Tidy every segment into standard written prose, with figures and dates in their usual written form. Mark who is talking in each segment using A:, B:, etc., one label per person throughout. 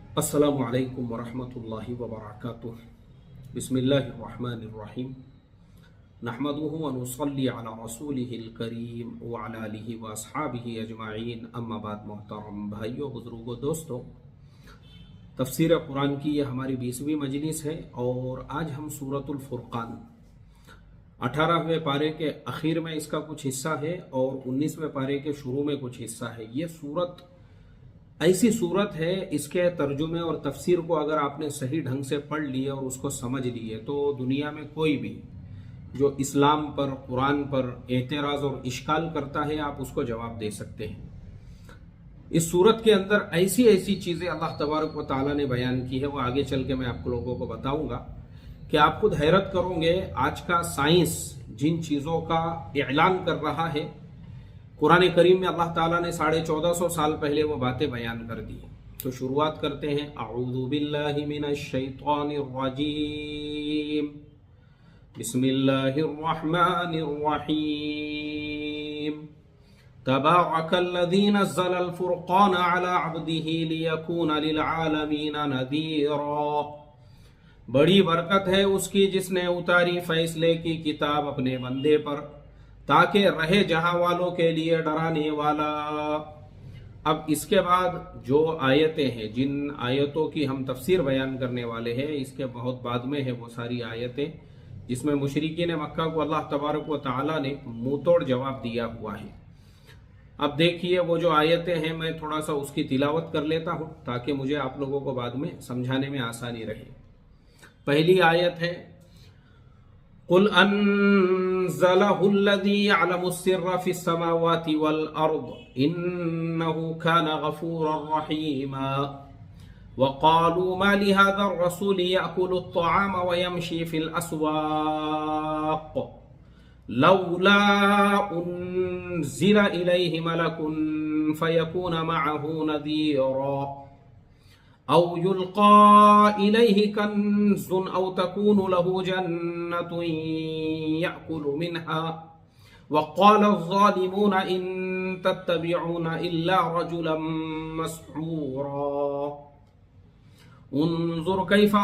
A: अस्सलामु अलैकुम वरहमतुल्लाहि वबरकातुह। बिस्मिल्लाहिर्रहमानिर्रहीम। नहमदुहु व नुसल्ली अला रसूलिहिल करीम व अला आलिहि व अस्हाबिहि अजमाइन, अम्मा बाद। मोहतरम भाइयों, बुजुर्गों, दोस्तों, तफसीर कुरान की यह हमारी 20वीं मजलिस है और आज हम सूरतुल फुरकान 18वें पारे के आखिर में इसका कुछ हिस्सा है और 19वें पारे के शुरू में कुछ हिस्सा है। ये सूरत ऐसी सूरत है, इसके तर्जुमे और तफसीर को अगर आपने सही ढंग से पढ़ लिए और उसको समझ लिए तो दुनिया में कोई भी जो इस्लाम पर, कुरान पर एतराज़ और इश्काल करता है, आप उसको जवाब दे सकते हैं। इस सूरत के अंदर ऐसी ऐसी चीज़ें अल्लाह तबारक व तआला ने बयान की है, वो आगे चल के मैं आप लोगों को बताऊंगा कि आप खुद हैरत करोगे। आज का साइंस जिन चीज़ों का ऐलान कर रहा है, कुरान करीम में अल्लाह ताला ने 1450 साल पहले वो बातें बयान कर दी। तो शुरुआत करते हैं, अऊज़ु बिल्लाहि मिनश शैतानिर रजीम, बिस्मिल्लाहिर रहमानिर रहीम। तबारकल्लज़ी नज़्ज़लल फुरक़ान अला अब्दिही लियकून लिल आलमीन नज़ीरा। बड़ी बरकत है उसकी जिसने उतारी फैसले की किताब अपने बंदे पर, ताकि रहे जहां वालों के लिए डराने वाला। अब इसके बाद जो आयतें हैं, जिन आयतों की हम तफसीर बयान करने वाले हैं, इसके बहुत बाद में है वो सारी आयतें जिसमें मुशरिकीन मक्का को अल्लाह तबारक व तआला ने मुंह तोड़ जवाब दिया हुआ है। अब देखिए वो जो आयतें हैं, मैं थोड़ा सा उसकी तिलावत कर लेता हूं ताकि मुझे आप लोगों को बाद में समझाने में आसानी रहे। पहली आयत है, कुल अन्ज़लहुल्लज़ी यअलमुस्सिर्र फिस्समावाति वल अर्द इन्नहु काना गफूरर रहीमा। वक़ालू मा लिहाज़र रसूलि यअकुलुत-तआम व यमशी फिल अस्वाक़ लौला उन्ज़िला इलैहि मलकुन फयकून मअहू नज़ीरा औ युल्क़ा इलैहि कन्ज़ुन औ तकूनु लहू जन्नतुन यअकुलु मिन्हा वक़ालज़्ज़ालिमून इन तत्तबिऊन इल्ला रजुलन मस्हूरा। उन्ज़ुर कैफ़ा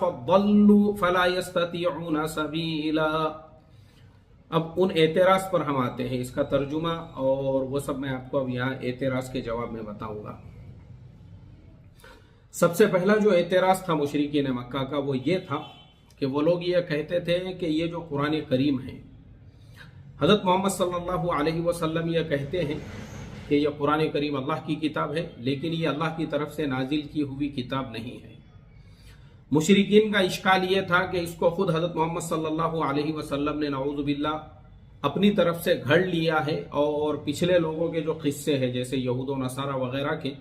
A: फज़ल्लू फला यस्ततीऊन सबीला। अब उन एतराज़ पर हम आते हैं, इसका तर्जुमा और वो सब मैं आपको अब यहाँ एतराज़ के जवाब में बताऊंगा। सबसे पहला जो एतराज़ था मुशरिकीन मक्का का, वो ये था कि वो लोग ये कहते थे कि ये जो कुरान करीम है, हज़रत मोहम्मद सल्लल्लाहु अलैहि वसल्लम ये कहते हैं कि यह कुरान करीम अल्लाह की किताब है, लेकिन ये अल्लाह की तरफ से नाजिल की हुई किताब नहीं है। मुशरिकीन का इश्काल ये था कि इसको खुद हज़रत मोहम्मद सल्लल्लाहु अलैहि वसल्लम ने नऊज़ु बिल्लाह अपनी तरफ से घड़ लिया है और पिछले लोगों के जो किस्से हैं, जैसे यहूद व नसारा वगैरह के,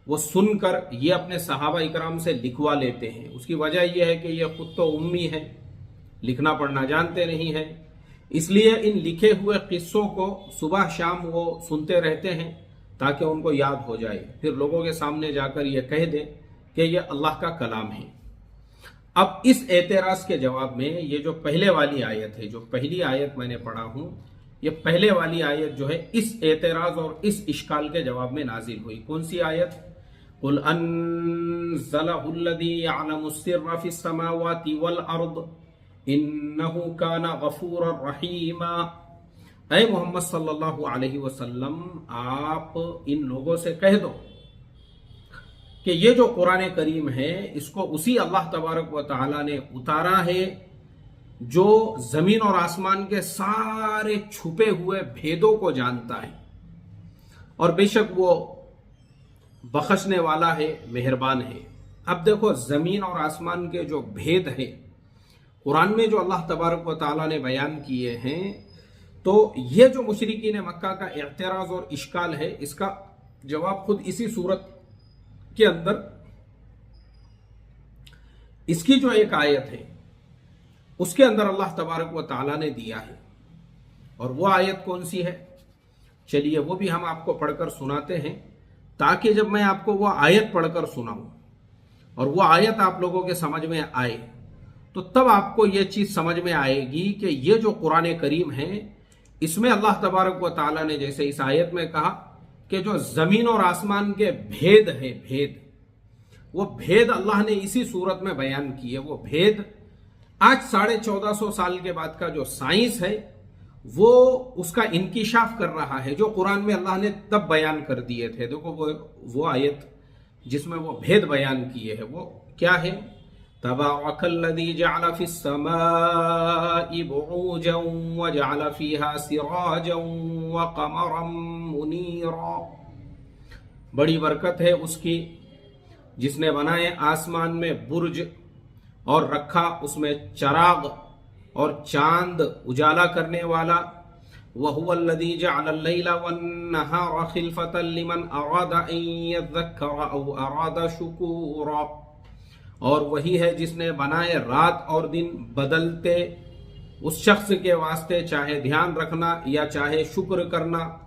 A: वो सुनकर ये अपने सहाबा इकराम से लिखवा लेते हैं। उसकी वजह यह है कि ये खुद तो उम्मी है, लिखना पढ़ना जानते नहीं है, इसलिए इन लिखे हुए किस्सों को सुबह शाम वो सुनते रहते हैं ताकि उनको याद हो जाए, फिर लोगों के सामने जाकर ये कह दें कि ये अल्लाह का कलाम है। अब इस एतराज़ के जवाब में ये जो पहले वाली आयत है, जो पहली आयत मैंने पढ़ा हूँ, ये पहले वाली आयत जो है इस एतराज़ और इस इश्काल के जवाब में नाजिल हुई। कौन सी आयत? कुल अन्ज़लहुल्लज़ी यअलमुस्सिर्र फिस्समावाति वल अर्द इन्नहु काना गफूरर रहीमा। ऐ मोहम्मद सल्लल्लाहु अलैहि वसल्लम, आप इन लोगों से कह दो कि ये जो कुरान करीम है, इसको उसी अल्लाह तबारक व तआला ने उतारा है जो जमीन और आसमान के सारे छुपे हुए भेदों को जानता है, और बेशक वो बख्शने वाला है, मेहरबान है। अब देखो, जमीन और आसमान के जो भेद है कुरान में जो अल्लाह तबारक व तआला ने बयान किए हैं, तो ये जो मुशरिकीन मक्का का एतराज़ और इश्काल है, इसका जवाब खुद इसी सूरत के अंदर इसकी जो एक आयत है उसके अंदर अल्लाह तबारक व तआला ने दिया है। और वो आयत कौन सी है? चलिए वो भी हम आपको पढ़कर सुनाते हैं, ताकि जब मैं आपको वो आयत पढ़कर सुनाऊं और वो आयत आप लोगों के समझ में आए, तो तब आपको ये चीज समझ में आएगी कि ये जो कुरान करीम है, इसमें अल्लाह तबारक व तआला ने जैसे इस आयत में कहा कि जो जमीन और आसमान के भेद है, भेद, वो भेद अल्लाह ने इसी सूरत में बयान किए। वो भेद आज 1450 साल के बाद का जो साइंस है वो उसका इंकिशाफ कर रहा है, जो कुरान में अल्लाह ने तब बयान कर दिए थे। देखो वो आयत जिसमें वो भेद बयान किए हैं वो क्या है? तबारकल्लज़ी जअल फिस्समाइ बुरूजन व जअल फीहा सिराजन व क़मरन मुनीरा। बड़ी बरकत है उसकी जिसने बनाए आसमान में बुर्ज और रखा उसमें चराग और चांद उजाला करने वाला। वहुवल्लज़ी जअलल-लैला वन-नहारा खिलफतन लिमन अरादा अन यज़्ज़क्कर औ अरादा शुकूरा। और वही है जिसने बनाए रात और दिन बदलते उस शख्स के वास्ते, चाहे ध्यान रखना या चाहे शुक्र करना।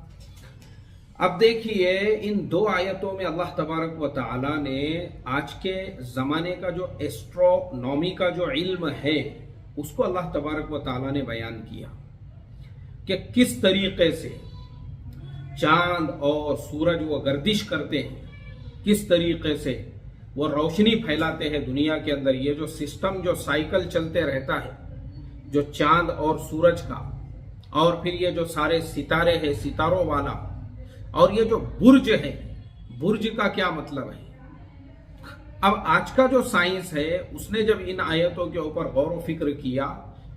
A: अब देखिए इन दो आयतों में अल्लाह तबारक व तआला ने आज के ज़माने का जो एस्ट्रोनॉमी का जो इल्म है उसको अल्लाह तबारक व तआला ने बयान किया कि किस तरीके से चांद और सूरज वो गर्दिश करते हैं, किस तरीके से वो रोशनी फैलाते हैं दुनिया के अंदर। ये जो सिस्टम, जो साइकिल चलते रहता है, जो चांद और सूरज का, और फिर ये जो सारे सितारे हैं, सितारों वाला, और ये जो बुर्ज है, बुर्ज का क्या मतलब है? अब आज का जो साइंस है उसने जब इन आयतों के ऊपर गौर व फिक्र किया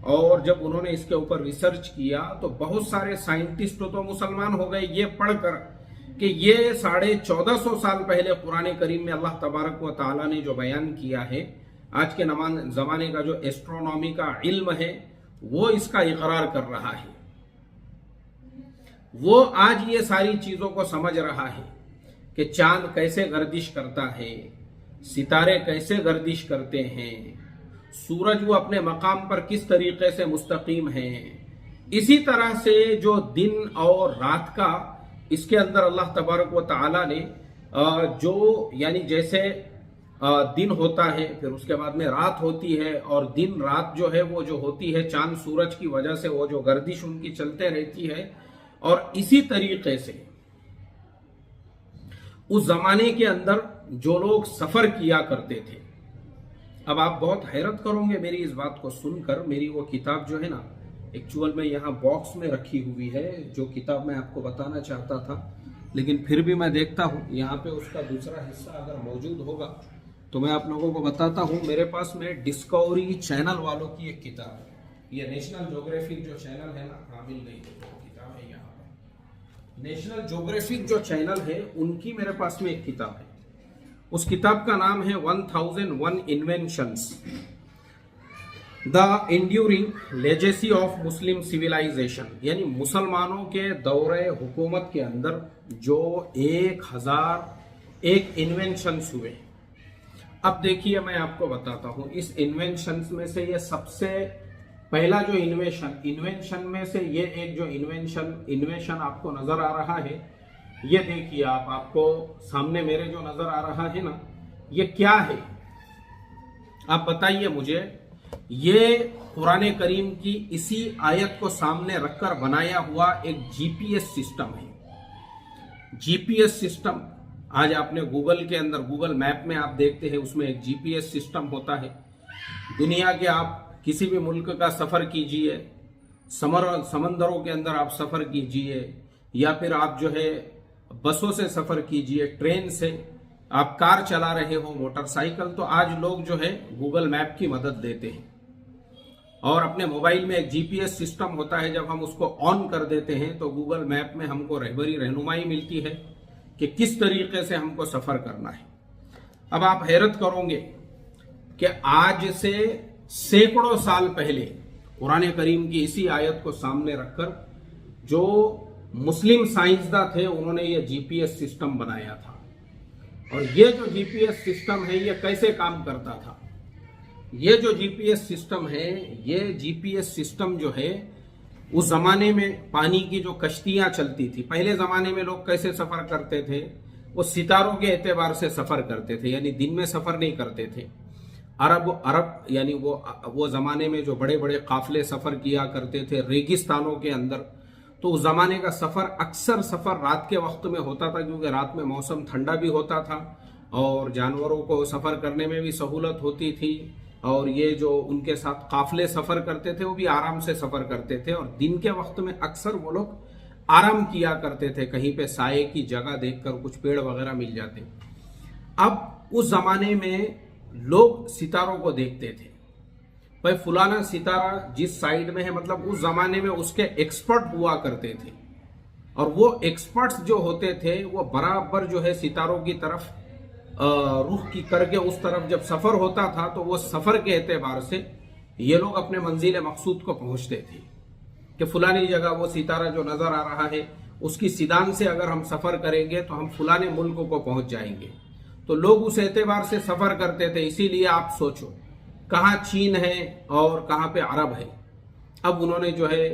A: और जब उन्होंने इसके ऊपर रिसर्च किया तो बहुत सारे साइंटिस्ट तो मुसलमान हो गए ये पढ़कर कि ये 1450 साल पहले कुरान करीम में अल्लाह तबारक व तआला ने जो बयान किया है, आज के जमाने का जो एस्ट्रोनॉमी का इल्म है वो इसका इकरार कर रहा है। वो आज ये सारी चीजों को समझ रहा है कि चांद कैसे गर्दिश करता है, सितारे कैसे गर्दिश करते हैं, सूरज वो अपने मकाम पर किस तरीके से मुस्तकीम है। इसी तरह से जो दिन और रात का इसके अंदर अल्लाह तबारक व तआला ने जो यानी जैसे दिन होता है फिर उसके बाद में रात होती है, और दिन रात जो है वो जो होती है चांद सूरज की वजह से वो जो गर्दिश उनकी चलते रहती है। और इसी तरीके से उस जमाने के अंदर जो लोग सफर किया करते थे, अब आप बहुत हैरत करोगे मेरी इस बात को सुनकर। मेरी वो किताब जो है ना, एक्चुअल में यहाँ बॉक्स में रखी हुई है, जो किताब मैं आपको बताना चाहता था, लेकिन फिर भी मैं देखता हूँ यहाँ पे उसका दूसरा हिस्सा अगर मौजूद होगा तो मैं आप लोगों को बताता हूँ। मेरे पास में डिस्कवरी चैनल वालों की एक किताब है, ये नेशनल ज्योग्राफिक जो चैनल है ना, हाँ मिल गई किताब है यहाँ पर, नेशनल ज्योग्राफिक जो चैनल है उनकी मेरे पास में एक किताब है। उस किताब का नाम है 1001 inventions, the enduring legacy of Muslim civilisation, यानी मुसलमानों के दौरे हुकूमत के अंदर जो 1001 इन्वेंशंस हुए। अब देखिए मैं आपको बताता हूं इस इन्वेंशंस में से ये सबसे पहला जो इन्वेंशन में से ये एक जो इन्वेंशन आपको नजर आ रहा है, ये देखिए आपको सामने मेरे जो नजर आ रहा है ना, ये क्या है आप बताइए मुझे। ये कुरान करीम की इसी आयत को सामने रखकर बनाया हुआ एक जीपीएस सिस्टम है। जीपीएस सिस्टम आज आपने गूगल के अंदर, गूगल मैप में आप देखते हैं उसमें एक जीपीएस सिस्टम होता है। दुनिया के आप किसी भी मुल्क का सफर कीजिए, समंदरों के अंदर आप सफर कीजिए, या फिर आप जो है बसों से सफर कीजिए, ट्रेन से, आप कार चला रहे हो, मोटरसाइकिल, तो आज लोग जो है गूगल मैप की मदद देते हैं। और अपने मोबाइल में एक जीपीएस सिस्टम होता है, जब हम उसको ऑन कर देते हैं तो गूगल मैप में हमको रहबरी रहनुमाई मिलती है कि किस तरीके से हमको सफर करना है। अब आप हैरत करोगे कि आज से सैकड़ों साल पहले कुरान करीम की इसी आयत को सामने रखकर जो मुस्लिम साइंसदां थे उन्होंने ये जीपीएस सिस्टम बनाया था। और ये जो जीपीएस सिस्टम है ये कैसे काम करता था? ये जो जीपीएस सिस्टम है, ये जीपीएस सिस्टम जो है उस जमाने में पानी की जो कश्तियां चलती थी, पहले जमाने में लोग कैसे सफर करते थे, वो सितारों के एतबार से सफर करते थे, यानी दिन में सफर नहीं करते थे। अरब यानी वो जमाने में जो बड़े बड़े काफिले सफर किया करते थे रेगिस्तानों के अंदर, तो उस ज़माने का सफ़र अक्सर सफ़र रात के वक्त में होता था, क्योंकि रात में मौसम ठंडा भी होता था और जानवरों को सफ़र करने में भी सहूलत होती थी। और ये जो उनके साथ काफिले सफ़र करते थे वो भी आराम से सफ़र करते थे, और दिन के वक्त में अक्सर वो लोग आराम किया करते थे, कहीं पे साये की जगह देखकर कुछ पेड़ वगैरह मिल जाते। अब उस ज़माने में लोग सितारों को देखते थे, भाई फुलाना सितारा जिस साइड में है, मतलब उस जमाने में उसके एक्सपर्ट हुआ करते थे, और वो एक्सपर्ट्स जो होते थे वो बराबर जो है सितारों की तरफ रुख की करके उस तरफ जब सफर होता था तो वो सफर के एतबार से ये लोग अपने मंजिल मकसूद को पहुंचते थे कि फुलानी जगह वो सितारा जो नजर आ रहा है उसकी सिदान से अगर हम सफर करेंगे तो हम फुलाने मुल्क को पहुंच जाएंगे। तो लोग उस एतबार से सफर करते थे। इसीलिए आप सोचो कहाँ चीन है और कहाँ पे अरब है। अब उन्होंने जो है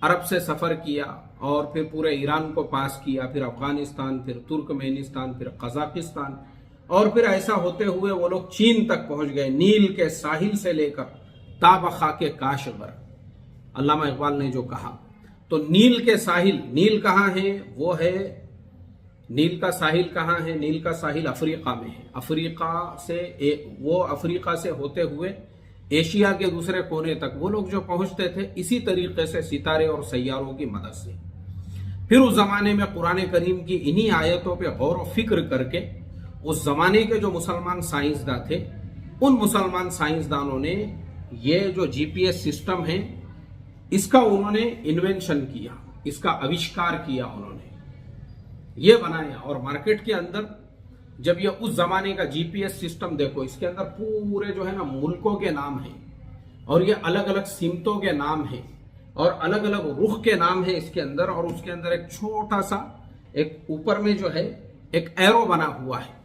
A: अरब से सफ़र किया और फिर पूरे ईरान को पास किया, फिर अफगानिस्तान, फिर तुर्कमेनिस्तान, फिर कजाकिस्तान, और फिर ऐसा होते हुए वो लोग चीन तक पहुंच गए, नील के साहिल से लेकर ताबखा के काशगर। अल्लामा इकबाल ने जो कहा, तो नील के साहिल, नील कहाँ है? वो है, नील का साहिल कहाँ है? नील का साहिल अफ्रीका में है। अफ्रीका से वो अफ्रीका से होते हुए एशिया के दूसरे कोने तक वो लोग जो पहुंचते थे इसी तरीके से सितारे और सैयारों की मदद से। फिर उस जमाने में कुरान करीम की इन्हीं आयतों पे गौर व फिक्र करके उस जमाने के जो मुसलमान साइंसदान थे, उन मुसलमान साइंसदानों ने ये जो जीपीएस सिस्टम है इसका उन्होंने इन्वेंशन किया, इसका आविष्कार किया, उन्होंने ये बनाया। और मार्केट के अंदर जब ये उस जमाने का जीपीएस सिस्टम देखो, इसके अंदर पूरे जो है ना मुल्कों के नाम हैं, और ये अलग अलग सीमतों के नाम हैं, और अलग अलग रुख के नाम है इसके अंदर, और उसके अंदर एक छोटा सा एक ऊपर में जो है एक एरो बना हुआ है।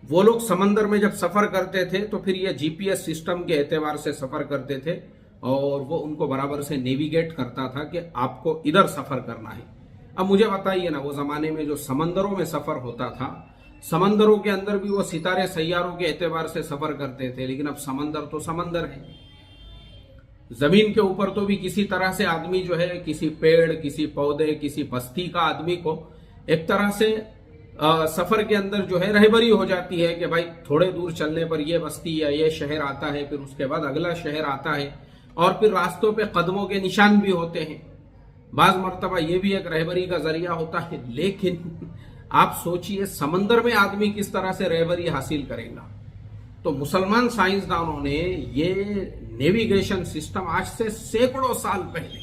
A: वो लोग समंदर में जब सफर करते थे तो फिर ये जीपीएस सिस्टम के एतबार से सफर करते थे, और वो उनको बराबर से नेविगेट करता था कि आपको इधर सफर करना है। अब मुझे बताइए ना, वो जमाने में जो समंदरों में सफर होता था, समंदरों के अंदर भी वो सितारे सैयारों के एतबार से सफर करते थे, लेकिन अब समंदर तो समंदर है। जमीन के ऊपर तो भी किसी तरह से आदमी जो है, किसी पेड़, किसी पौधे, किसी बस्ती का आदमी को एक तरह से सफर के अंदर जो है रहबरी हो जाती है कि भाई थोड़े दूर चलने पर ये बस्ती या ये शहर आता है, फिर उसके बाद अगला शहर आता है, और फिर रास्तों पे कदमों के निशान भी होते हैं। बाज मर्तबा ये भी एक रहबरी का जरिया होता है। लेकिन आप सोचिए समंदर में आदमी किस तरह से रहबरी हासिल करेगा। तो मुसलमान साइंसदानों ने ये नेविगेशन सिस्टम आज से सैकड़ों साल पहले,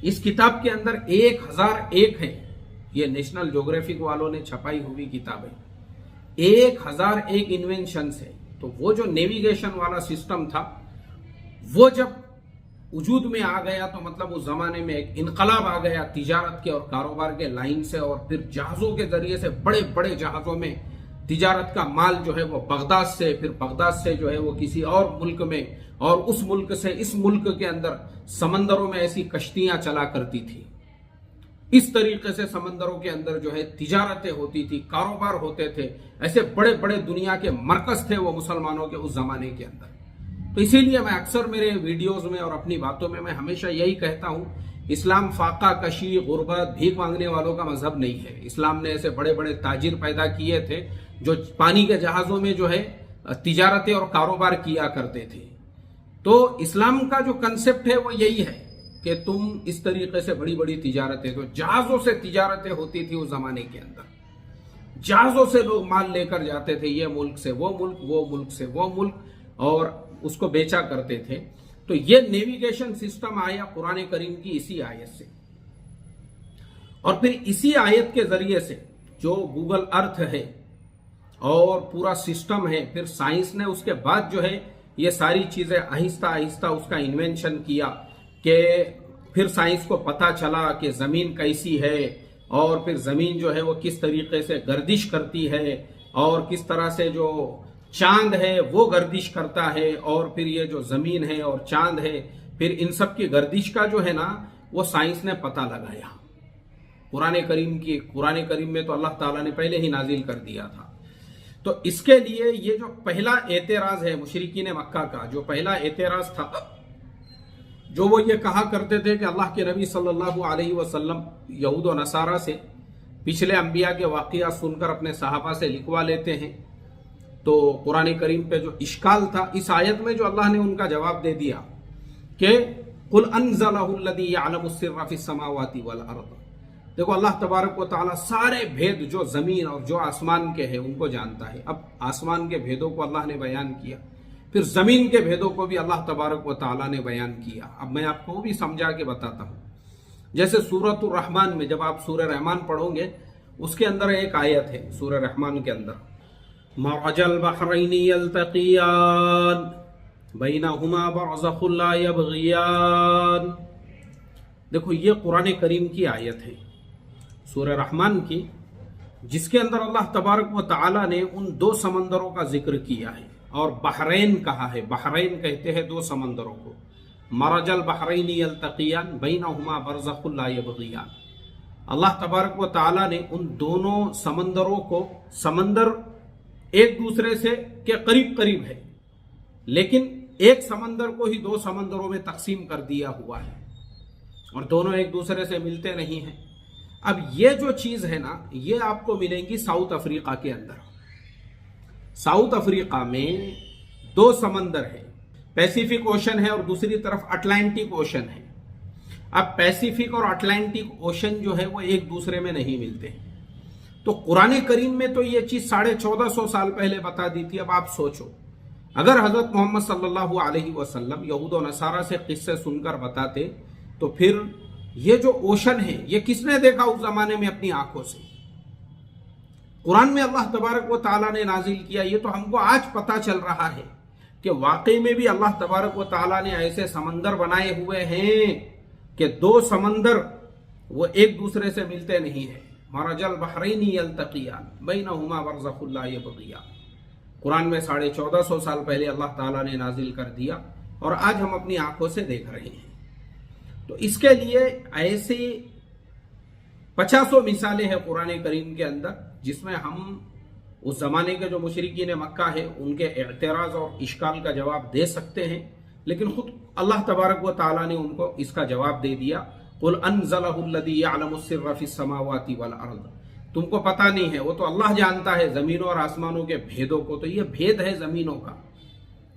A: इस किताब के अंदर 1001 है, ये नेशनल ज्योग्राफिक वालों ने छपाई हुई किताब है, 1001 इन्वेंशन है। तो वो जो नेविगेशन वाला सिस्टम था वो जब वजूद में आ गया तो मतलब उस जमाने में एक इनकलाब आ गया तिजारत के और कारोबार के लाइन से, और फिर जहाजों के जरिए से बड़े बड़े जहाजों में तिजारत का माल जो है वो बगदाद से, फिर बगदाद से जो है वो किसी और मुल्क में, और उस मुल्क से इस मुल्क के अंदर समंदरों में ऐसी कश्तियां चला करती थी। इस तरीके से समंदरों के अंदर जो है तिजारतें होती थी, कारोबार होते थे। ऐसे बड़े बड़े दुनिया के मरकज थे वो मुसलमानों के उस जमाने के अंदर। तो इसीलिए मैं अक्सर मेरे वीडियोस में और अपनी बातों में मैं हमेशा यही कहता हूं, इस्लाम फाका कशी, गुर्बत, भीख मांगने वालों का मजहब नहीं है। इस्लाम ने ऐसे बड़े बड़े ताजिर पैदा किए थे जो पानी के जहाजों में जो है तिजारतें और कारोबार किया करते थे। तो इस्लाम का जो कंसेप्ट है वो यही है कि तुम इस तरीके से बड़ी बड़ी तिजारतें, तो जहाजों से तिजारतें होती थी उस जमाने के अंदर, जहाजों से लोग माल लेकर जाते थे, ये मुल्क से वो मुल्क, वो मुल्क से वो मुल्क, और उसको बेचा करते थे। तो ये नेविगेशन सिस्टम आया कुरान करीम की इसी आयत से, और फिर इसी आयत के जरिए से जो गूगल अर्थ है और पूरा सिस्टम है, फिर साइंस ने उसके बाद जो है ये सारी चीजें आहिस्ता आहिस्ता उसका इन्वेंशन किया कि फिर साइंस को पता चला कि जमीन कैसी है, और फिर जमीन जो है वो किस तरीके से गर्दिश करती है, और किस तरह से जो चांद है वो गर्दिश करता है, और फिर ये जो जमीन है और चांद है, फिर इन सब की गर्दिश का जो है ना वो साइंस ने पता लगाया। कुरान करीम में तो अल्लाह ताला ने पहले ही नाजिल कर दिया था। तो इसके लिए ये जो पहला एतराज है मुशरिकीन मक्का का, जो पहला एतराज था जो वो ये कहा करते थे कि अल्लाह के नबी सल्लल्लाहु अलैहि वसल्लम यहूद व नसारा से पिछले अंबिया के वाक़िया सुनकर अपने सहाबा से लिखवा लेते हैं। तो कुरान करीम पे जो इश्काल था इस आयत में, जो अल्लाह ने उनका जवाब दे दिया कि कुल अनज़लहु अल्लज़ी यअलमु सिर्रा फिस समावाति वल अर्द। देखो अल्लाह तबारक व तआला सारे भेद जो ज़मीन और जो आसमान के हैं उनको जानता है। अब आसमान के भेदों को अल्लाह ने बयान किया, फिर ज़मीन के भेदों को भी अल्लाह तबारक व तआला ने बयान किया। अब मैं आपको वो भी समझा के बताता हूँ। जैसे सूरतुर रहमान में, जब आप सूरह रहमान पढ़ोगे उसके अंदर एक आयत है सूरह रहमान के अंदर, मरजल बहरैनि यल्तक़ियान बैनहुमा बरज़खुन ला यबग़ियान। देखो ये कुरान करीम की आयत है सूरह रहमान की, जिसके अंदर अल्लाह तबारक व तआला ने उन दो समंदरों का जिक्र किया है और बहरैन कहा है। बहरैन कहते हैं दो समंदरों को। मरजल बहरैनि यल्तक़ियान बैनहुमा बरज़खुन ला यबग़ियान। अल्लाह तबारक व तआला ने उन दोनों समंदरों को, समंदर एक दूसरे से के करीब करीब है लेकिन एक समंदर को ही दो समंदरों में तकसीम कर दिया हुआ है और दोनों एक दूसरे से मिलते नहीं हैं। अब ये जो चीज है ना, ये आपको मिलेंगी साउथ अफ्रीका के अंदर। साउथ अफ्रीका में दो समंदर है, पैसिफिक ओशन है और दूसरी तरफ अटलांटिक ओशन है। अब पैसिफिक और अटलांटिक ओशन जो है वो एक दूसरे में नहीं मिलते। तो कुरान करीम में तो ये चीज 1450 साल पहले बता दी थी। अब आप सोचो, अगर हजरत मोहम्मद सल्लल्लाहु अलैहि वसल्लम यहूद और नसारा से किस्से सुनकर बताते तो फिर ये जो ओशन है ये किसने देखा उस जमाने में अपनी आंखों से? कुरान में अल्लाह तबारक व तआला ने नाजिल किया। ये तो हमको आज पता चल रहा है कि वाकई में भी अल्लाह तबारक व तआला ने ऐसे समंदर बनाए हुए हैं कि दो समंदर वो एक दूसरे से मिलते नहीं है। मरजल बहरैनि यल्तक़ियान बैनहुमा बरज़खुन ला यबग़ियान। कुरान में 1450 साल पहले अल्लाह ताला ने नाजिल कर दिया और आज हम अपनी आंखों से देख रहे हैं। तो इसके लिए ऐसी 50 मिसालें हैं कुरान करीम के अंदर, जिसमें हम उस जमाने के जो मुशरिकीन मक्का है उनके एतराज और इश्काल का जवाब दे सकते हैं। लेकिन खुद अल्लाह तबारक व तआला ने उनको इसका जवाब दे दिया, कुल अनज़लहु अल्लज़ी यअलमु सिर्रा फिस समावाति वल अर्द। तुमको पता नहीं है, वो तो अल्लाह जानता है जमीनों और आसमानों के भेदों को। तो ये भेद है जमीनों का,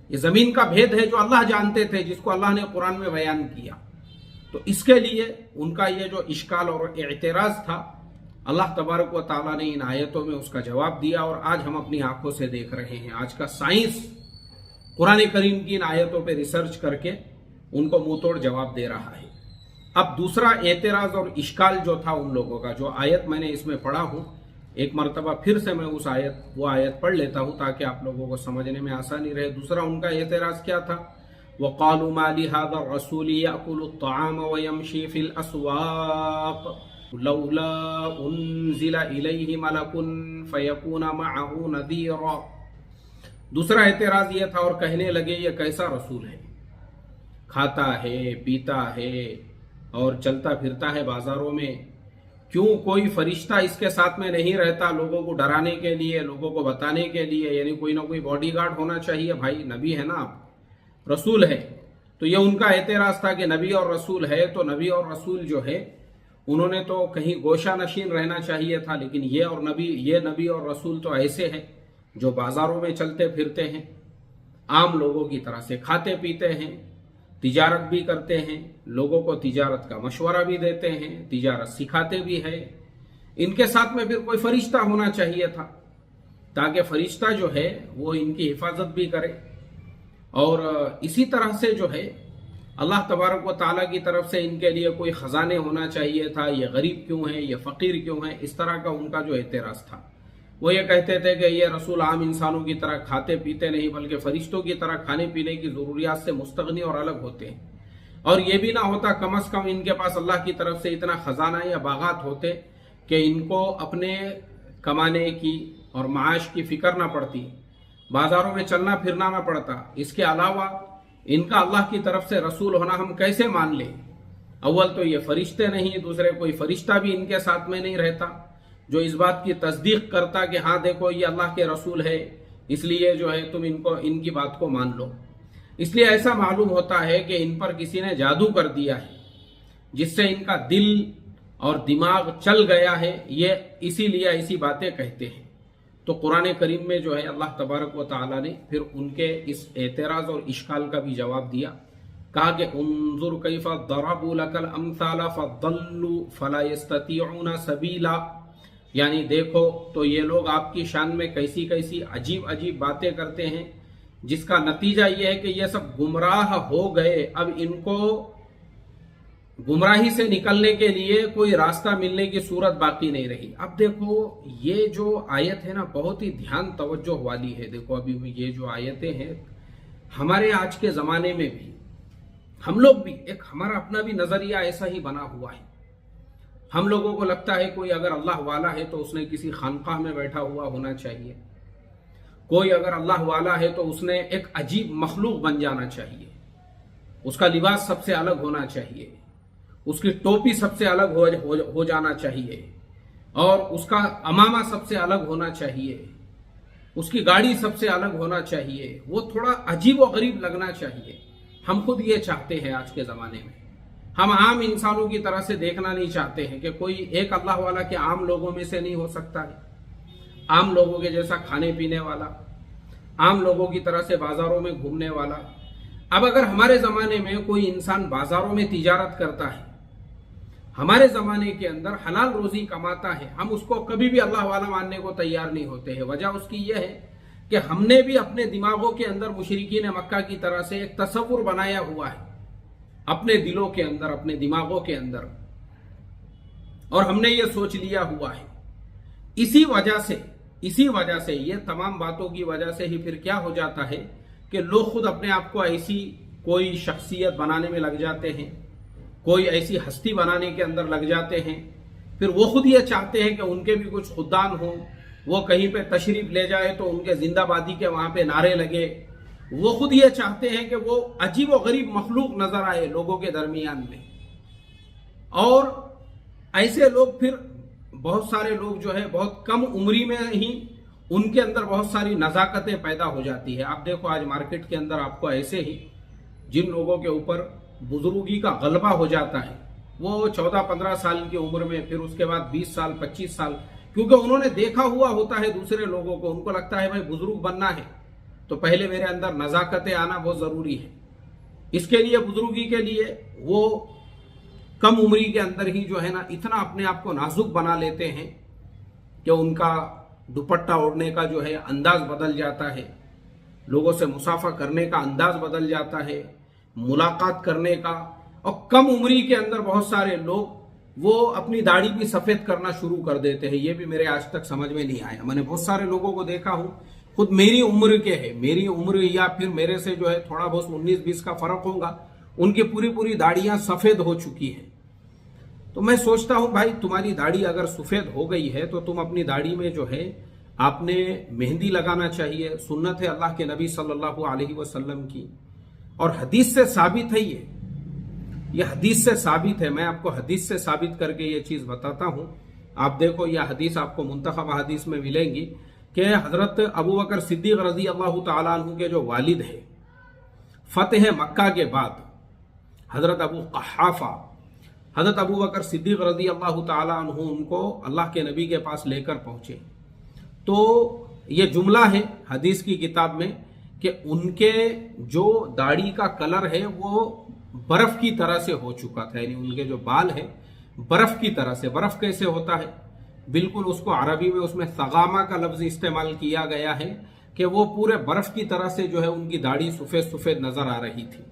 A: ये जमीन का भेद है जो अल्लाह जानते थे, जिसको अल्लाह ने कुरान में बयान किया। तो इसके लिए उनका ये जो इश्काल और एतराज था, अल्लाह तबारक व तआला ने इन आयतों में उसका जवाब दिया और आज हम अपनी आंखों से देख रहे हैं। आज का साइंस कुरान करीम की इन आयतों पे रिसर्च करके उनको मुंह तोड़ जवाब दे रहा है। अब दूसरा एतराज और इश्काल जो था उन लोगों का, जो आयत मैंने इसमें पढ़ा हूँ, एक मरतबा फिर से मैं वो आयत पढ़ लेता हूँ ताकि आप लोगों को समझने में आसानी रहे। दूसरा उनका एतराज क्या था? वक़ालू मा लिहाज़ा रसूल याकुलु त्ताआम व यमशी फिल अस्वाक़ लौला उन्ज़िला इलैहि मलकुन फयकूना मअहू नज़ीरा। दूसरा एतराज ये था, और कहने लगे ये कैसा रसूल है, खाता है पीता है और चलता फिरता है बाजारों में, क्यों कोई फरिश्ता इसके साथ में नहीं रहता लोगों को डराने के लिए, लोगों को बताने के लिए? यानी कोई ना कोई बॉडीगार्ड होना चाहिए। भाई नबी है ना आप, रसूल है। तो ये उनका एतराज था कि नबी और रसूल है तो नबी और रसूल जो है उन्होंने तो कहीं गोशा नशीन रहना चाहिए था, लेकिन ये नबी और रसूल तो ऐसे हैं जो बाजारों में चलते फिरते हैं, आम लोगों की तरह से खाते पीते हैं, तिजारत भी करते हैं, लोगों को तिजारत का मशवरा भी देते हैं, तिजारत सिखाते भी हैं। इनके साथ में फिर कोई फरिश्ता होना चाहिए था ताकि फरिश्ता जो है वो इनकी हिफाजत भी करे। और इसी तरह से जो है अल्लाह तबारक व तआला की तरफ से इनके लिए कोई खजाने होना चाहिए था। ये गरीब क्यों है, ये फकीर क्यों है? इस तरह का उनका जो एतराज था। वो ये कहते थे कि ये रसूल आम इंसानों की तरह खाते पीते नहीं बल्कि फरिश्तों की तरह खाने पीने की ज़रूरियात से मुस्तगनी और अलग होते हैं। और ये भी ना होता, कम अज़ कम इनके पास अल्लाह की तरफ से इतना खजाना या बागात होते कि इनको अपने कमाने की और माश की फिक्र ना पड़ती, बाजारों में चलना फिरना ना पड़ता। इसके अलावा इनका अल्लाह की तरफ से रसूल होना हम कैसे मान लें? अव्वल तो ये फरिश्ते नहीं, दूसरे कोई फरिश्ता भी इनके साथ में नहीं रहता जो इस बात की तस्दीक करता कि हाँ देखो ये अल्लाह के रसूल है, इसलिए जो है तुम इनकी बात को मान लो। इसलिए ऐसा मालूम होता है कि इन पर किसी ने जादू कर दिया है, जिससे इनका दिल और दिमाग चल गया है। ये इसीलिए ऐसी बातें कहते हैं। तो कुरान करीम में जो है अल्लाह तबारक व तआला ने फिर उनके इस एतराज़ और इश्काल का भी जवाब दिया। कहा कि उन्जुर कैफा दरबू लकल अमसाला फदल्लू फला यस्ततीऊना सबीला, यानी देखो तो ये लोग आपकी शान में कैसी कैसी अजीब अजीब बातें करते हैं, जिसका नतीजा ये है कि ये सब गुमराह हो गए। अब इनको गुमराही से निकलने के लिए कोई रास्ता मिलने की सूरत बाकी नहीं रही। अब देखो ये जो आयत है ना, बहुत ही ध्यान तवज्जो वाली है। देखो अभी ये जो आयतें हैं, हमारे आज के ज़माने में भी हम लोग भी एक हमारा अपना भी नज़रिया ऐसा ही बना हुआ है। हम लोगों को लगता है कोई अगर अल्लाह वाला है तो उसने किसी खानकाह में बैठा हुआ होना चाहिए, कोई अगर अल्लाह वाला है तो उसने एक अजीब मखलूक बन जाना चाहिए, उसका लिबास सबसे अलग होना चाहिए, उसकी टोपी सबसे अलग हो जाना चाहिए, और उसका अमामा सबसे अलग होना चाहिए, उसकी गाड़ी सबसे अलग होना चाहिए, वो थोड़ा अजीब व गरीब लगना चाहिए। हम खुद ये चाहते हैं आज के ज़माने में। हम आम इंसानों की तरह से देखना नहीं चाहते हैं कि कोई एक अल्लाह वाला के आम लोगों में से नहीं हो सकता है, आम लोगों के जैसा खाने पीने वाला, आम लोगों की तरह से बाजारों में घूमने वाला। अब अगर हमारे ज़माने में कोई इंसान बाजारों में तिजारत करता है, हमारे ज़माने के अंदर हलाल रोज़ी कमाता है, हम उसको कभी भी अल्लाह वाला मानने को तैयार नहीं होते हैं। वजह उसकी यह है कि हमने भी अपने दिमागों के अंदर मुशरिकीन मक्का की तरह से एक तसव्वुर बनाया हुआ है अपने दिलों के अंदर, अपने दिमागों के अंदर, और हमने ये सोच लिया हुआ है। इसी वजह से ये तमाम बातों की वजह से ही फिर क्या हो जाता है कि लोग खुद अपने आप को ऐसी कोई शख्सियत बनाने में लग जाते हैं, कोई ऐसी हस्ती बनाने के अंदर लग जाते हैं। फिर वो खुद ये चाहते हैं कि उनके भी कुछ खुदान हो, वो कहीं पे तशरीफ ले जाए तो उनके जिंदाबादी के वहां पे नारे लगे। वो खुद ये चाहते हैं कि वो अजीब व गरीब मखलूक नजर आए लोगों के दरमियान में। और ऐसे लोग फिर बहुत सारे लोग जो है बहुत कम उम्री में ही उनके अंदर बहुत सारी नज़ाकतें पैदा हो जाती है। आप देखो आज मार्केट के अंदर आपको ऐसे ही जिन लोगों के ऊपर बुजुर्गी का गलबा हो जाता है, वो 14-15 साल की उम्र में, फिर उसके बाद 20 साल 25 साल, क्योंकि उन्होंने देखा हुआ होता है दूसरे लोगों को, उनको लगता है भाई बुजुर्ग बनना है तो पहले मेरे अंदर नज़ाकतें आना बहुत ज़रूरी है। इसके लिए बुजुर्गी के लिए वो कम उम्री के अंदर ही जो है ना इतना अपने आप को नाजुक बना लेते हैं कि उनका दुपट्टा ओढ़ने का जो है अंदाज बदल जाता है, लोगों से मुसाफा करने का अंदाज बदल जाता है, मुलाकात करने का। और कम उम्री के अंदर बहुत सारे लोग वो अपनी दाढ़ी भी सफ़ेद करना शुरू कर देते हैं। ये भी मेरे आज तक समझ में नहीं आया। मैंने बहुत सारे लोगों को देखा हूँ, खुद मेरी उम्र के है, मेरी उम्र या फिर मेरे से जो है थोड़ा बहुत 19-20 का फर्क होगा, उनकी पूरी दाढ़ियाँ सफ़ेद हो चुकी है। तो मैं सोचता हूँ भाई तुम्हारी दाढ़ी अगर सफ़ेद हो गई है तो तुम अपनी दाढ़ी में जो है आपने मेहंदी लगाना चाहिए। सुन्नत है अल्लाह के नबी सल्लल्लाहु अलैहि वसल्लम की, और हदीस से साबित है। ये हदीस से साबित है। मैं आपको हदीस से साबित करके ये चीज़ बताता हूँ। आप देखो यह हदीस आपको मुंतखब हदीस में मिलेंगी कि हज़रत अबू बकर सिद्दीक़ रज़ी अल्लाह तआला अन्हु के जो वालिद है, फ़तह मक्का के बाद हज़रत अबू क़हाफ़ा, हज़रत अबू बकर सिद्दीक़ रज़ी अल्लाह तआला अन्हु उनको अल्लाह के नबी के पास लेकर पहुँचे। तो ये जुमला है हदीस की किताब में कि उनके जो दाढ़ी का कलर है वो बर्फ़ की तरह से हो चुका था, यानी उनके जो बाल है बर्फ़ की तरह से। बर्फ़ कैसे होता है, बिल्कुल उसको अरबी में उसमें सगामा का लफ्ज़ इस्तेमाल किया गया है कि वो पूरे बर्फ़ की तरह से जो है उनकी दाढ़ी सफ़ेद सफ़ेद नज़र आ रही थी।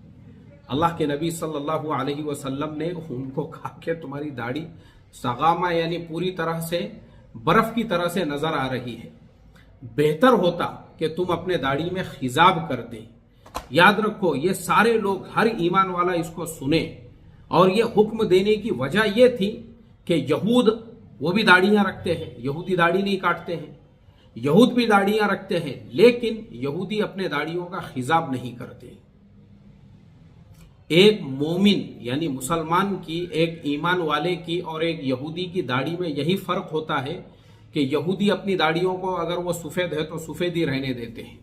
A: अल्लाह के नबी सल्लल्लाहु अलैहि वसल्लम ने उनको कहा कि तुम्हारी दाढ़ी सगामा यानी पूरी तरह से बर्फ़ की तरह से नज़र आ रही है, बेहतर होता कि तुम अपने दाढ़ी में खिजाब कर दें। याद रखो ये सारे लोग, हर ईमान वाला इसको सुने। और ये हुक्म देने की वजह ये थी कि यहूद वो भी दाढ़ियाँ रखते हैं, यहूदी दाढ़ी नहीं काटते हैं, यहूद भी दाढ़ियाँ रखते हैं, लेकिन यहूदी अपने दाढ़ियों का खिजाब नहीं करते। एक मोमिन यानी मुसलमान की, एक ईमान वाले की और एक यहूदी की दाढ़ी में यही फ़र्क होता है कि यहूदी अपनी दाढ़ियों को अगर वो सफ़ेद है तो सफ़ेद ही रहने देते हैं,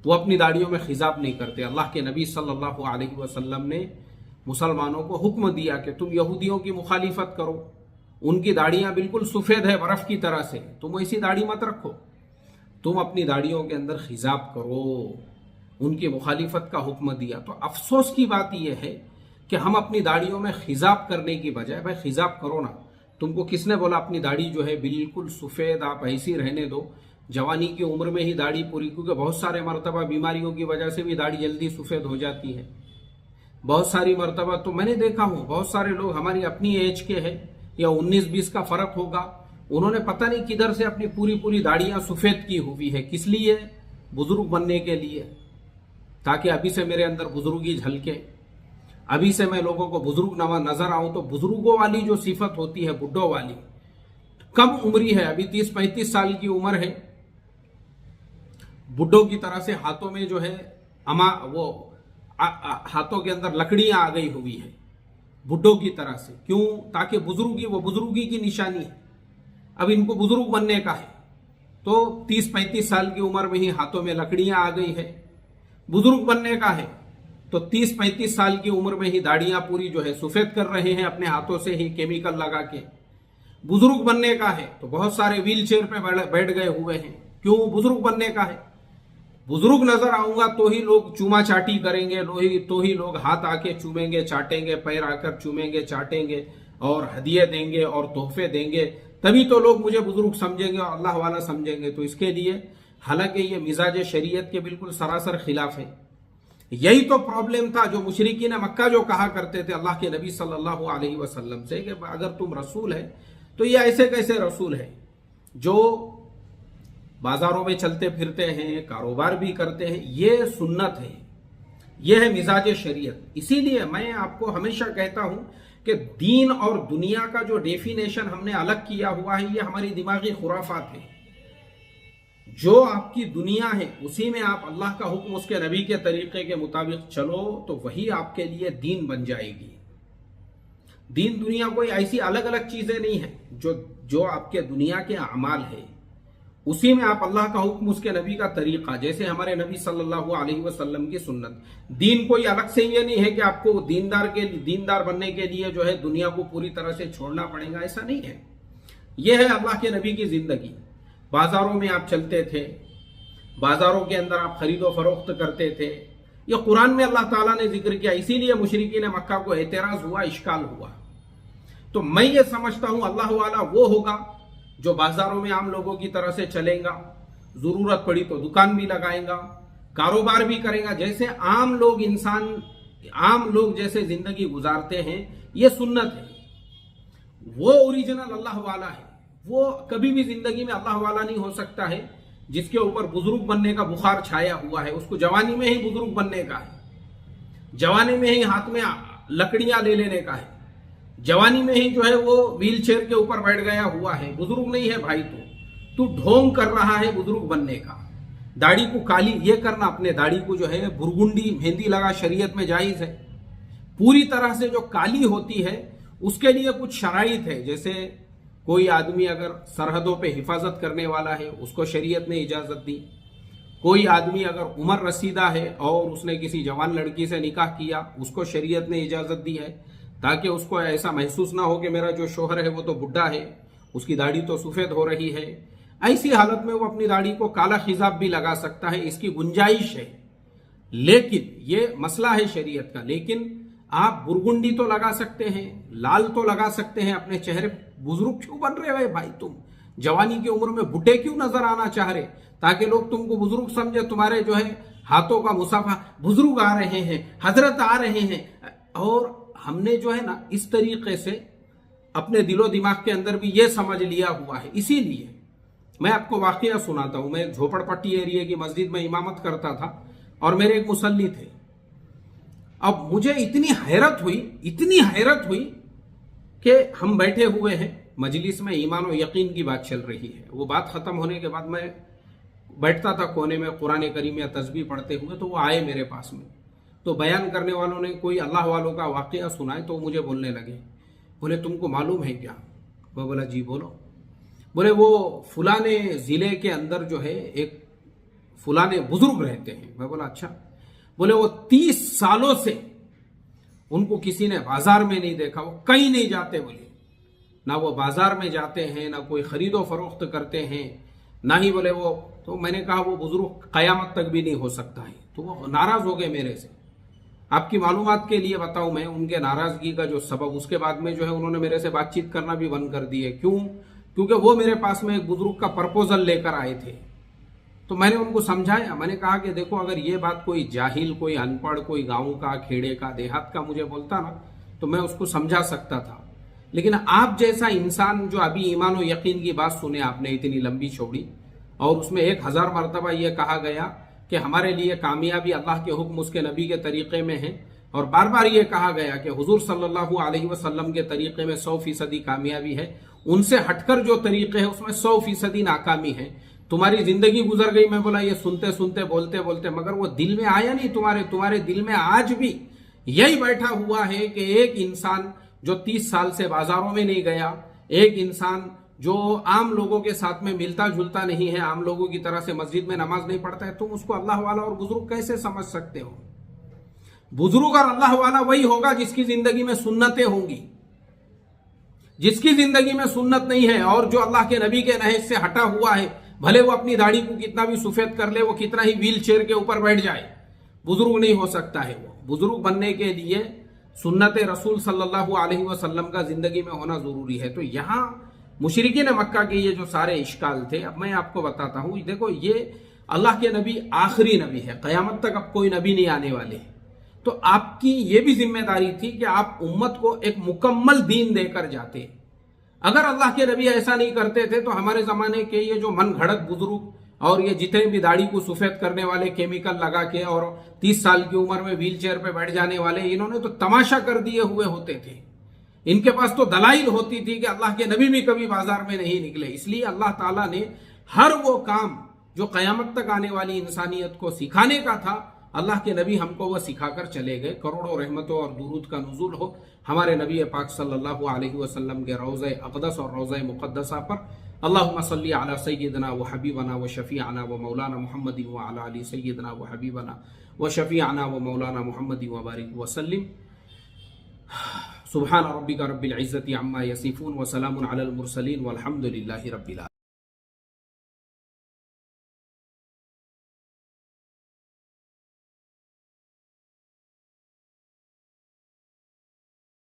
A: वो अपनी दाढ़ियों में खिजाब नहीं करते। अल्लाह के नबी सल्लल्लाहु अलैहि वसल्लम ने मुसलमानों को हुक्म दिया कि तुम यहूदियों की मुखालिफत करो, उनकी दाढ़ियां बिल्कुल सफ़ेद है बर्फ की तरह से, तुम ऐसी दाढ़ी मत रखो, तुम अपनी दाढ़ियों के अंदर खिजाब करो, उनकी मुखालिफत का हुक्म दिया। तो अफसोस की बात यह है कि हम अपनी दाढ़ियों में खिजाब करने की बजाय, भाई खिजाब करो ना, तुमको किसने बोला अपनी दाढ़ी जो है बिल्कुल सफ़ेद आप ऐसी रहने दो, जवानी की उम्र में ही दाढ़ी पूरी, क्योंकि बहुत सारे मरतबा बीमारियों की वजह से भी दाढ़ी जल्दी सफ़ेद हो जाती है। बहुत सारी मरतबा तो मैंने देखा हूँ, बहुत सारे लोग हमारी अपनी एज के हैं या 19-20 का फर्क होगा, उन्होंने पता नहीं किधर से अपनी पूरी पूरी दाढ़ियां सफ़ेद की हुई है। किस लिए? बुजुर्ग बनने के लिए, ताकि अभी से मेरे अंदर बुजुर्गी झलके, अभी से मैं लोगों को बुजुर्ग नजर आऊं। तो बुजुर्गों वाली जो सिफत होती है, बुड्ढों वाली, कम उम्री है, अभी 30-35 साल की उम्र है, बुड्ढों की तरह से हाथों में जो है हाथों के अंदर लकड़ियां आ गई हुई है, बुड्ढों की तरह से। क्यों? ताकि बुजुर्गी, वो बुजुर्गी की निशानी है। अब इनको बुजुर्ग बनने का है तो 30-35 साल की उम्र में ही हाथों में लकड़ियां आ गई है। बुजुर्ग बनने का है तो 30-35 साल की उम्र में ही दाढ़ियां पूरी जो है सफेद कर रहे हैं अपने हाथों से ही केमिकल लगा के। बुजुर्ग बनने का है तो बहुत सारे व्हील चेयर पे बैठ गए हुए हैं। क्यों? बुजुर्ग बनने का है। बुजुर्ग नजर आऊंगा तो ही लोग चूमा चाटी करेंगे, तो ही लोग हाथ आके चूमेंगे चाटेंगे, पैर आकर चूमेंगे चाटेंगे और हदिये देंगे और तोहफे देंगे, तभी तो लोग मुझे बुजुर्ग समझेंगे और अल्लाह वाला समझेंगे। तो इसके लिए, हालांकि ये मिजाज शरीयत के बिल्कुल सरासर खिलाफ है। यही तो प्रॉब्लम था जो मुशरिकीन मक्का जो कहा करते थे अल्लाह के नबी सल्लल्लाहु अलैहि वसल्लम से कि अगर तुम रसूल है तो ये ऐसे कैसे रसूल है जो बाजारों में चलते फिरते हैं, कारोबार भी करते हैं। ये सुन्नत है, ये है मिजाज शरीयत। इसीलिए मैं आपको हमेशा कहता हूं कि दीन और दुनिया का जो डेफिनेशन हमने अलग किया हुआ है, ये हमारी दिमागी खुराफात है। जो आपकी दुनिया है उसी में आप अल्लाह का हुक्म, उसके नबी के तरीके के मुताबिक चलो तो वही आपके लिए दीन बन जाएगी। दीन दुनिया कोई ऐसी अलग अलग चीजें नहीं है। जो आपके दुनिया के अमाल है उसी में आप अल्लाह का हुक्म, उसके नबी का तरीका, जैसे हमारे नबी सल्लल्लाहु अलैहि वसल्लम की सुन्नत। दीन कोई अलग से ये नहीं है कि आपको दीनदार बनने के लिए जो है दुनिया को पूरी तरह से छोड़ना पड़ेगा, ऐसा नहीं है। यह है अल्लाह के नबी की जिंदगी। बाजारों में आप चलते थे, बाजारों के अंदर आप खरीदो फरोख्त करते थे। यह कुरान में अल्लाह ताला ने जिक्र किया, इसीलिए मुशरिकीन मक्का को एतराज हुआ, इश्काल हुआ। तो मैं ये समझता हूं अल्लाह वाला वो होगा जो बाजारों में आम लोगों की तरह से चलेगा, जरूरत पड़ी तो दुकान भी लगाएगा, कारोबार भी करेगा, जैसे आम लोग जैसे जिंदगी गुजारते हैं। ये सुन्नत है। वो ओरिजिनल अल्लाह वाला है। वो कभी भी जिंदगी में अल्लाह वाला नहीं हो सकता है जिसके ऊपर बुजुर्ग बनने का बुखार छाया हुआ है। उसको जवानी में ही बुजुर्ग बनने का है, जवानी में ही हाथ में लकड़ियां ले लेने का है, जवानी में ही जो है वो व्हील चेयर के ऊपर बैठ गया हुआ है। बुजुर्ग नहीं है भाई, तू ढोंग कर रहा है बुजुर्ग बनने का। दाढ़ी को काली ये करना, अपने दाढ़ी को जो है बुरगुंडी मेहंदी लगा, शरीयत में जायज है। पूरी तरह से जो काली होती है उसके लिए कुछ शराइत है। जैसे कोई आदमी अगर सरहदों पे हिफाजत करने वाला है उसको शरीयत ने इजाजत दी। कोई आदमी अगर उम्र रसीदा है और उसने किसी जवान लड़की से निकाह किया, उसको शरीयत ने इजाजत दी है, ताकि उसको ऐसा महसूस ना हो कि मेरा जो शोहर है वो तो बुढ़ा है, उसकी दाढ़ी तो सफेद हो रही है। ऐसी हालत में वो अपनी दाढ़ी को काला खिजाब भी लगा सकता है, इसकी गुंजाइश है। लेकिन ये मसला है शरीयत का। लेकिन आप बुरगुंडी तो लगा सकते हैं, लाल तो लगा सकते हैं अपने चेहरे। बुजुर्ग क्यों बन रहे हो भाई तुम? जवानी की उम्र में बुढ़े क्यों नजर आना चाह रहे, ताकि लोग तुमको बुजुर्ग समझे? तुम्हारे जो है हाथों का मुसाफा, बुजुर्ग आ रहे हैं, हजरत आ रहे हैं। और हमने जो है ना इस तरीके से अपने दिलो दिमाग के अंदर भी ये समझ लिया हुआ है। इसीलिए मैं आपको वाकया सुनाता हूं। मैं झोपड़पट्टी एरिया की मस्जिद में इमामत करता था और मेरे एक मुसल्ली थे। अब मुझे इतनी हैरत हुई कि हम बैठे हुए हैं मजलिस में, ईमान और यकीन की बात चल रही है। वो बात खत्म होने के बाद मैं बैठता था कोने में कुरान करीम या तस्बीह पढ़ते हुए, तो वो आए मेरे पास में। तो बयान करने वालों ने कोई अल्लाह वालों का वाकया सुनाए तो मुझे बोलने लगे, बोले तुमको मालूम है क्या? मैं बोला जी बोलो। बोले वो फलाने ज़िले के अंदर जो है एक फुलाने बुजुर्ग रहते हैं। मैं बोला अच्छा। बोले वो 30 सालों से उनको किसी ने बाजार में नहीं देखा, वो कहीं नहीं जाते। बोले ना वो बाजार में जाते हैं, ना कोई खरीदो फरोख्त करते हैं, ना ही बोले वो। तो मैंने कहा वो बुजुर्ग कयामत तक भी नहीं हो सकता है। तो वो नाराज हो गए मेरे से। आपकी मालूमात के लिए बताऊं मैं उनके नाराजगी का जो सबब, उसके बाद में जो है उन्होंने मेरे से बातचीत करना भी बंद कर दी है। क्यों? क्योंकि वो मेरे पास में एक बुजुर्ग का प्रपोजल लेकर आए थे। तो मैंने उनको समझाया, मैंने कहा कि देखो अगर ये बात कोई जाहिल, कोई अनपढ़, कोई गांव का, खेड़े का, देहात का मुझे बोलता ना तो मैं उसको समझा सकता था। लेकिन आप जैसा इंसान जो अभी ईमान और यकीन की बात सुने आपने इतनी लंबी चौड़ी, और उसमें 1000 मरतबा यह कहा गया कि हमारे लिए कामयाबी अल्लाह के हुक्म उसके नबी के तरीके में है, और बार बार ये कहा गया कि हुजूर सल्लल्लाहु अलैहि वसल्लम के तरीके में 100% कामयाबी है, उनसे हटकर जो तरीके हैं उसमें 100% नाकामी है। तुम्हारी जिंदगी गुजर गई। मैं बोला ये सुनते सुनते बोलते बोलते, मगर वो दिल में आया नहीं तुम्हारे दिल में आज भी यही बैठा हुआ है कि एक इंसान जो 30 साल से बाजारों में नहीं गया, एक इंसान जो आम लोगों के साथ में मिलता जुलता नहीं है, आम लोगों की तरह से मस्जिद में नमाज नहीं पढ़ता है, तुम उसको अल्लाह वाला और बुजुर्ग कैसे समझ सकते हो? बुजुर्ग और अल्लाह वाला वही होगा जिसकी जिंदगी में सुन्नतें होंगी। जिसकी जिंदगी में सुन्नत नहीं है और जो अल्लाह के नबी के नहज से हटा हुआ है, भले वो अपनी दाढ़ी को कितना भी सफेद कर ले, वो कितना ही व्हील चेयर के ऊपर बैठ जाए, बुजुर्ग नहीं हो सकता है। वो बुजुर्ग बनने के लिए सुन्नत रसूल सल्लल्लाहु अलैहि वसल्लम का जिंदगी में होना जरूरी है। तो यहाँ मुशरिकीन मक्का के ये जो सारे इश्काल थे, अब मैं आपको बताता हूं। देखो ये अल्लाह के नबी आखिरी नबी है, कयामत तक अब कोई नबी नहीं आने वाले। तो आपकी ये भी जिम्मेदारी थी कि आप उम्मत को एक मुकम्मल दीन देकर जाते। अगर अल्लाह के नबी ऐसा नहीं करते थे तो हमारे जमाने के ये जो मन घड़त बुजुर्ग और ये जितने भी दाढ़ी को सफेद करने वाले, केमिकल लगा के और 30 साल की उम्र में व्हील चेयर पे बैठ जाने वाले, इन्होंने तो तमाशा कर दिए हुए होते थे। इनके पास तो दलाइल होती थी कि अल्लाह के नबी भी कभी बाजार में नहीं निकले। इसलिए अल्लाह ताला ने हर वो काम जो कयामत तक आने वाली इंसानियत को सिखाने का था, अल्लाह के नबी हमको वह सिखाकर चले गए। करोड़ों रहमतों और दुरूद का नुज़ूल हो हमारे नबी पाक सल्लल्लाहु अलैहि वसल्लम के रोज़े अक़दस और रोज़े मुक़द्दसा पर। अल्लाहुम्मा सल्ली अला सय्यिदना व हबीबना व शफ़ीअना व मौलाना मुहम्मदिन व अला आलि सय्यिदना व हबीबना व शफ़ीअना व मौलाना मुहम्मदिन व बारिक व सल्लिम। सुब्हान रब्बिका रब्बिल इज़्ज़ति अम्मा यसिफून व सलामुन अलल मुरसलीन वल्हम्दुलिल्लाहि रब्बिल आलमीन।